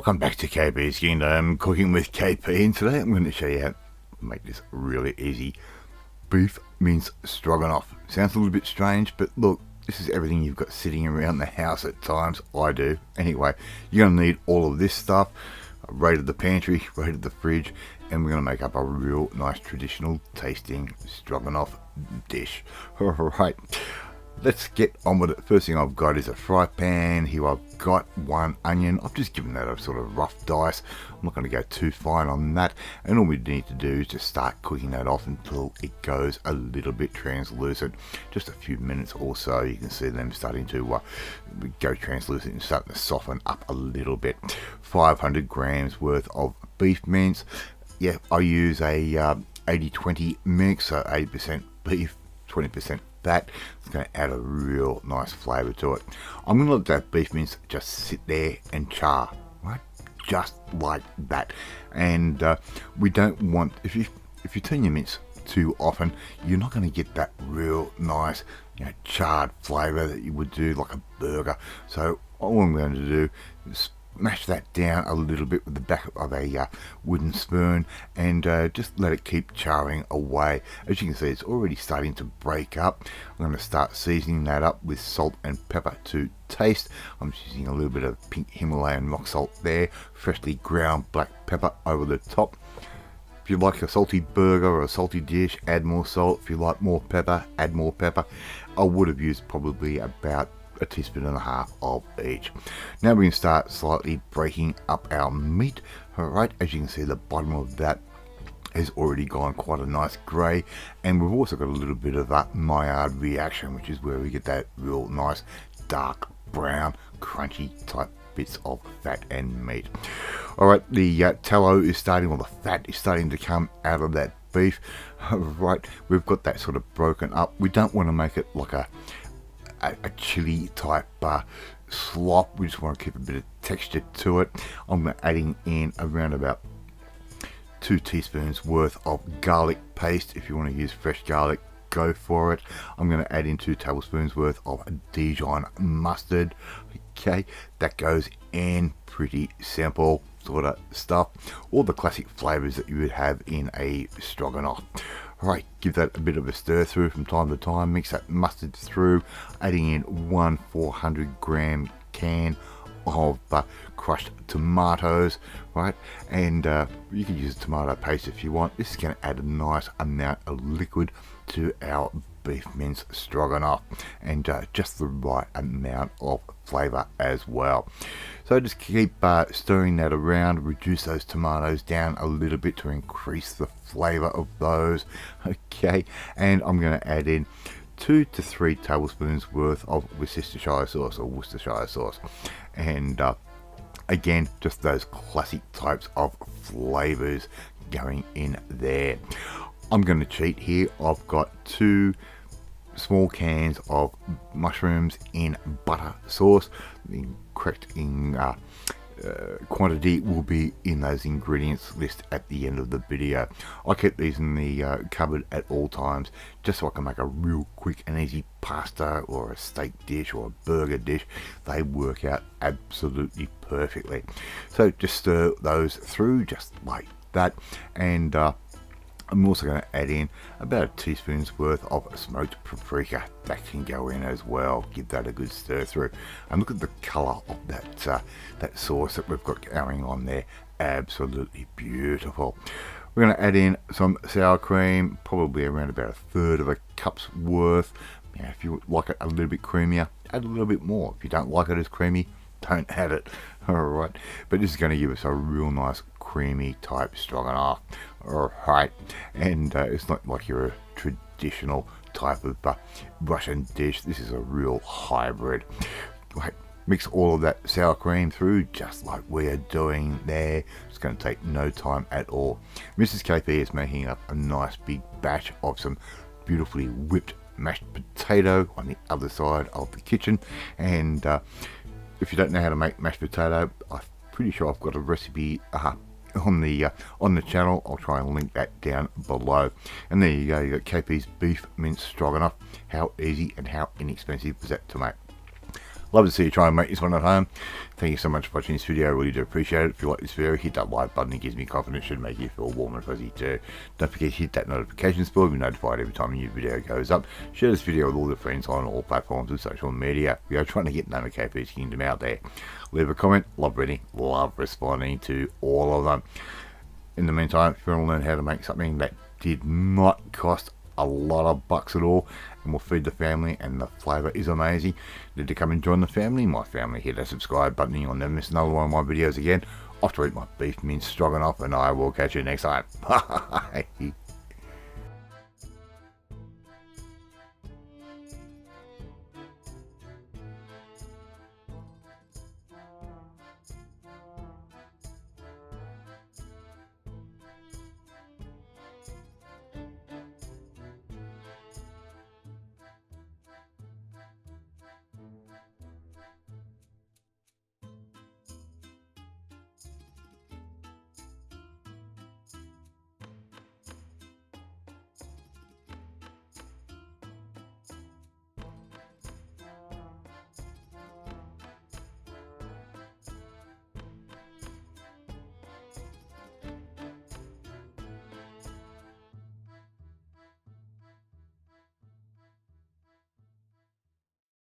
Welcome back to KP's Kingdom, cooking with KP, and today I'm going to show you how to make this really easy beef mince stroganoff. Sounds a little bit strange, but look, this is everything you've got sitting around the house at times. I do. Anyway, you're going to need all of this stuff. I raided the pantry, raided the fridge, and we're going to make up a real nice traditional tasting stroganoff dish. Alright, let's get on with it. First thing I've got is a fry pan. Here I've got one onion. I've just given that a sort of rough dice. I'm not going to go too fine on that. And all we need to do is just start cooking that off until it goes a little bit translucent. Just a few minutes or so. You can see them starting to go translucent and starting to soften up a little bit. 500 grams worth of beef mince. Yeah, I use a 80-20 mix, so 80% beef, 20% fat. It's going to add a real nice flavour to it. I'm going to let that beef mince just sit there and char, right? Just like that. And we don't want, if you turn your mince too often, you're not going to get that real nice, charred flavour that you would do like a burger. So all I'm going to do is smash that down a little bit with the back of a wooden spoon and just let it keep charring away. As you can see, it's already starting to break up. I'm going to start seasoning that up with salt and pepper to taste. I'm just using a little bit of pink Himalayan rock salt there, freshly ground black pepper over the top. If you like a salty burger or a salty dish, add more salt. If you like more pepper, add more pepper. I would have used probably about a teaspoon and a half of each. Now we can start slightly breaking up our meat. Alright, as you can see, the bottom of that has already gone quite a nice grey, and we've also got a little bit of that Maillard reaction, which is where we get that real nice dark brown crunchy type bits of fat and meat. Alright, the tallow is starting, or the fat is starting to come out of that beef. Right, we've got that sort of broken up. We don't want to make it like a chili type slop. We just want to keep a bit of texture to it. I'm adding in around about 2 teaspoons worth of garlic paste. If you want to use fresh garlic, go for it. I'm going to add in 2 tablespoons worth of Dijon mustard. Okay, that goes in. Pretty simple sort of stuff. All the classic flavors that you would have in a stroganoff. Right, give that a bit of a stir through from time to time. Mix that mustard through, adding in 1 400 gram can of crushed tomatoes, right? And you can use tomato paste if you want. This is going to add a nice amount of liquid to our beef mince stroganoff, and just the right amount of flavor as well. So just keep stirring that around. Reduce those tomatoes down a little bit to increase the flavor of those. Okay, and I'm going to add in 2 to 3 tablespoons worth of Worcestershire sauce, and again, just those classic types of flavors going in there. I'm going to cheat here. I've got 2 small cans of mushrooms in butter sauce. The correct quantity will be in those ingredients list at the end of the video. I keep these in the cupboard at all times, just so I can make a real quick and easy pasta or a steak dish or a burger dish. They work out absolutely perfectly. So just stir those through just like that, and I'm also going to add in about a teaspoon's worth of smoked paprika. That can go in as well. Give that a good stir through. And look at the colour of that sauce that we've got going on there. Absolutely beautiful. We're going to add in some sour cream, probably around about 1/3 of a cup's worth. If you like it a little bit creamier, add a little bit more. If you don't like it as creamy, don't add it. Alright, but this is going to give us a real nice creamy type stroganoff. Alright, and it's not like you're a traditional type of Russian dish. This is a real hybrid. Right, mix all of that sour cream through just like we are doing there. It's going to take no time at all. Mrs. KP is making up a nice big batch of some beautifully whipped mashed potato on the other side of the kitchen, and if you don't know how to make mashed potato, I'm pretty sure I've got a recipe on the channel. I'll try and link that down below. And there you go, you got KP's beef mince stroganoff. How easy and how inexpensive was that to make? Love to see you try and make this one at home. Thank you so much for watching this video. I really do appreciate it. If you like this video, hit that like button. It gives me confidence, should make you feel warm and fuzzy too. Don't forget to hit that notifications bell to be notified every time a new video goes up. Share this video with all your friends on all platforms of social media. We are trying to get the name of KP's Kingdom out there. Leave a comment. Love reading, love responding to all of them. In the meantime, if you want to learn how to make something that did not cost a lot of bucks at all and will feed the family, and the flavour is amazing, need to come and join the family. My family, hit that subscribe button. You'll never miss another one of my videos again. Off to eat my beef mince stroganoff, and I will catch you next time. Bye.